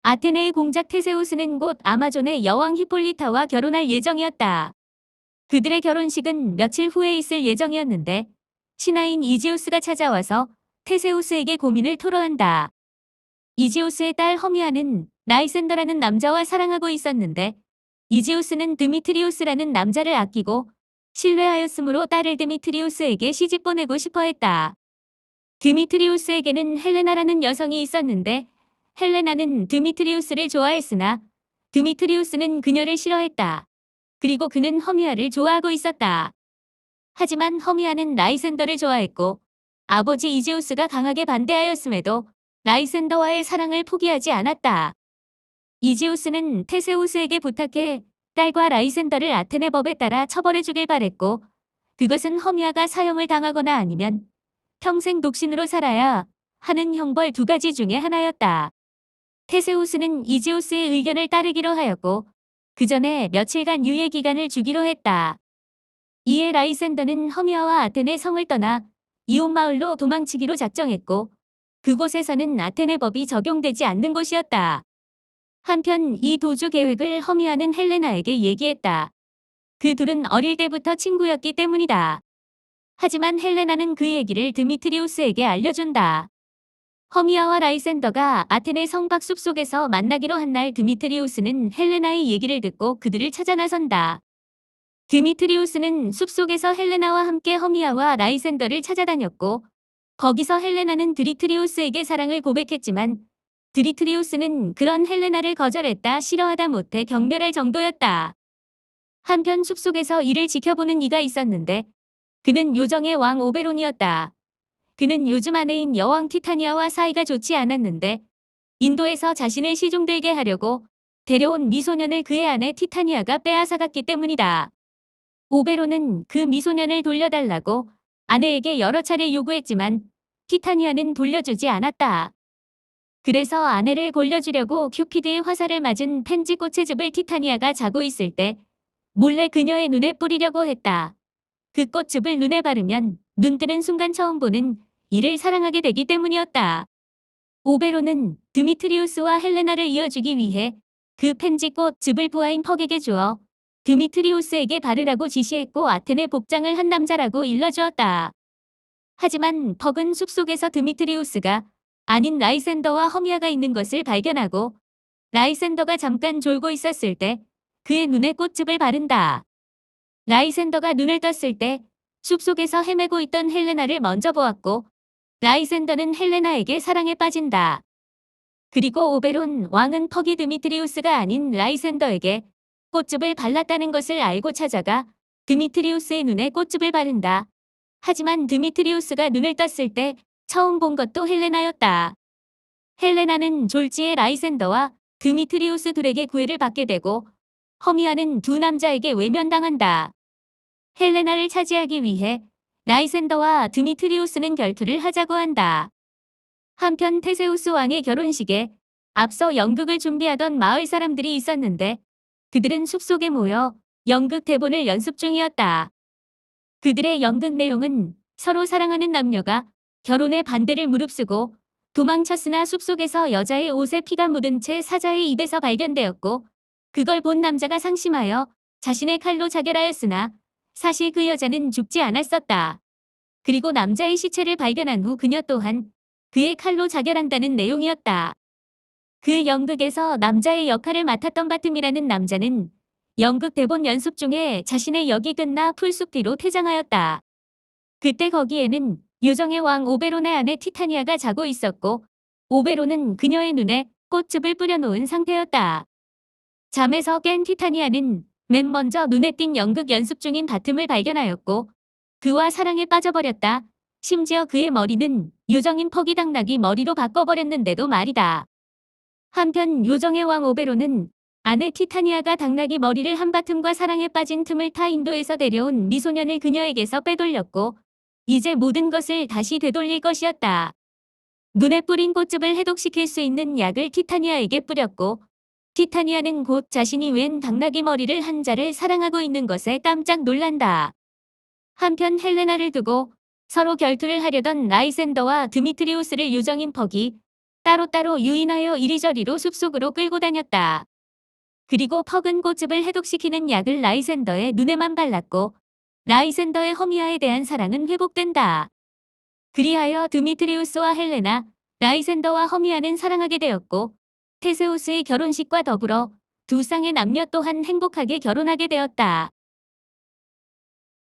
아테네의 공작 테세우스는 곧 아마존의 여왕 히폴리타와 결혼할 예정이었다. 그들의 결혼식은 며칠 후에 있을 예정이었는데 신하인 이지우스가 찾아와서 테세우스에게 고민을 토로한다. 이지우스의 딸 허미아는 라이센더라는 남자와 사랑하고 있었는데 이지우스는 드미트리우스라는 남자를 아끼고 신뢰하였으므로 딸을 드미트리우스에게 시집 보내고 싶어 했다. 드미트리우스에게는 헬레나라는 여성이 있었는데 헬레나는 드미트리우스를 좋아했으나 드미트리우스는 그녀를 싫어했다. 그리고 그는 허미아를 좋아하고 있었다. 하지만 허미아는 라이센더를 좋아했고 아버지 이제우스가 강하게 반대하였음에도 라이센더와의 사랑을 포기하지 않았다. 이지우스는 테세우스에게 부탁해 딸과 라이센더를 아테네 법에 따라 처벌해주길 바랬고 그것은 허미아가 사형을 당하거나 아니면 평생 독신으로 살아야 하는 형벌 두 가지 중에 하나였다. 테세우스는 이지우스의 의견을 따르기로 하였고 그 전에 며칠간 유예 기간을 주기로 했다. 이에 라이센더는 허미아와 아테네 성을 떠나 이웃 마을로 도망치기로 작정했고 그곳에서는 아테네 법이 적용되지 않는 곳이었다. 한편 이 도주 계획을 허미아는 헬레나에게 얘기했다. 그 둘은 어릴 때부터 친구였기 때문이다. 하지만 헬레나는 그 얘기를 드미트리우스에게 알려준다. 허미아와 라이센더가 아테네 성곽 숲속에서 만나기로 한 날 드미트리우스는 헬레나의 얘기를 듣고 그들을 찾아 나선다. 드미트리우스는 숲속에서 헬레나와 함께 허미아와 라이센더를 찾아다녔고 거기서 헬레나는 드리트리우스에게 사랑을 고백했지만 드리트리우스는 그런 헬레나를 거절했다 싫어하다 못해 경멸할 정도였다. 한편 숲속에서 이를 지켜보는 이가 있었는데 그는 요정의 왕 오베론이었다. 그는 요즘 아내인 여왕 티타니아와 사이가 좋지 않았는데 인도에서 자신을 시종들게 하려고 데려온 미소년을 그의 아내 티타니아가 빼앗아갔기 때문이다. 오베론은 그 미소년을 돌려달라고 아내에게 여러 차례 요구했지만 티타니아는 돌려주지 않았다. 그래서 아내를 골려주려고 큐피드의 화살을 맞은 펜지 꽃의 즙을 티타니아가 자고 있을 때 몰래 그녀의 눈에 뿌리려고 했다. 그 꽃즙을 눈에 바르면 눈 뜨는 순간 처음 보는 이를 사랑하게 되기 때문이었다. 오베론은 드미트리우스와 헬레나를 이어주기 위해 그 펜지 꽃즙을 부하인 퍽에게 주어 드미트리우스에게 바르라고 지시했고 아테네 복장을 한 남자라고 일러주었다. 하지만 퍽은 숲속에서 드미트리우스가 아닌 라이센더와 허미아가 있는 것을 발견하고 라이센더가 잠깐 졸고 있었을 때 그의 눈에 꽃즙을 바른다. 라이센더가 눈을 떴을 때 숲속에서 헤매고 있던 헬레나를 먼저 보았고 라이센더는 헬레나에게 사랑에 빠진다. 그리고 오베론 왕은 퍽이 드미트리우스가 아닌 라이센더에게 꽃즙을 발랐다는 것을 알고 찾아가 드미트리우스의 눈에 꽃즙을 바른다. 하지만 드미트리우스가 눈을 떴을 때 처음 본 것도 헬레나였다. 헬레나는 졸지에 라이센더와 드미트리우스 둘에게 구애를 받게 되고 허미아는 두 남자에게 외면당한다. 헬레나를 차지하기 위해 라이센더와 드미트리우스는 결투를 하자고 한다. 한편 테세우스 왕의 결혼식에 앞서 연극을 준비하던 마을 사람들이 있었는데 그들은 숲속에 모여 연극 대본을 연습 중이었다. 그들의 연극 내용은 서로 사랑하는 남녀가 결혼에 반대를 무릅쓰고 도망쳤으나 숲속에서 여자의 옷에 피가 묻은 채 사자의 입에서 발견되었고 그걸 본 남자가 상심하여 자신의 칼로 자결하였으나 사실 그 여자는 죽지 않았었다. 그리고 남자의 시체를 발견한 후 그녀 또한 그의 칼로 자결한다는 내용이었다. 그 연극에서 남자의 역할을 맡았던 바툼이라는 남자는 연극 대본 연습 중에 자신의 역이 끝나 풀숲 뒤로 퇴장하였다. 그때 거기에는 요정의 왕 오베론의 아내 티타니아가 자고 있었고 오베론은 그녀의 눈에 꽃즙을 뿌려놓은 상태였다. 잠에서 깬 티타니아는 맨 먼저 눈에 띈 연극 연습 중인 바툼을 발견하였고 그와 사랑에 빠져버렸다. 심지어 그의 머리는 요정인 퍽이 당나귀 머리로 바꿔버렸는데도 말이다. 한편 요정의 왕 오베론은 아내 티타니아가 당나귀 머리를 한 바툼과 사랑에 빠진 틈을 타 인도에서 데려온 미소년을 그녀에게서 빼돌렸고 이제 모든 것을 다시 되돌릴 것이었다. 눈에 뿌린 꽃즙을 해독시킬 수 있는 약을 티타니아에게 뿌렸고 티타니아는 곧 자신이 웬 당나귀 머리를 한 자를 사랑하고 있는 것에 깜짝 놀란다. 한편 헬레나를 두고 서로 결투를 하려던 라이센더와 드미트리우스를 요정인 퍽이 따로따로 유인하여 이리저리로 숲속으로 끌고 다녔다. 그리고 퍽은 고집을 해독시키는 약을 라이센더의 눈에만 발랐고 라이센더의 허미아에 대한 사랑은 회복된다. 그리하여 드미트리우스와 헬레나, 라이센더와 허미아는 사랑하게 되었고 테세우스의 결혼식과 더불어 두 쌍의 남녀 또한 행복하게 결혼하게 되었다.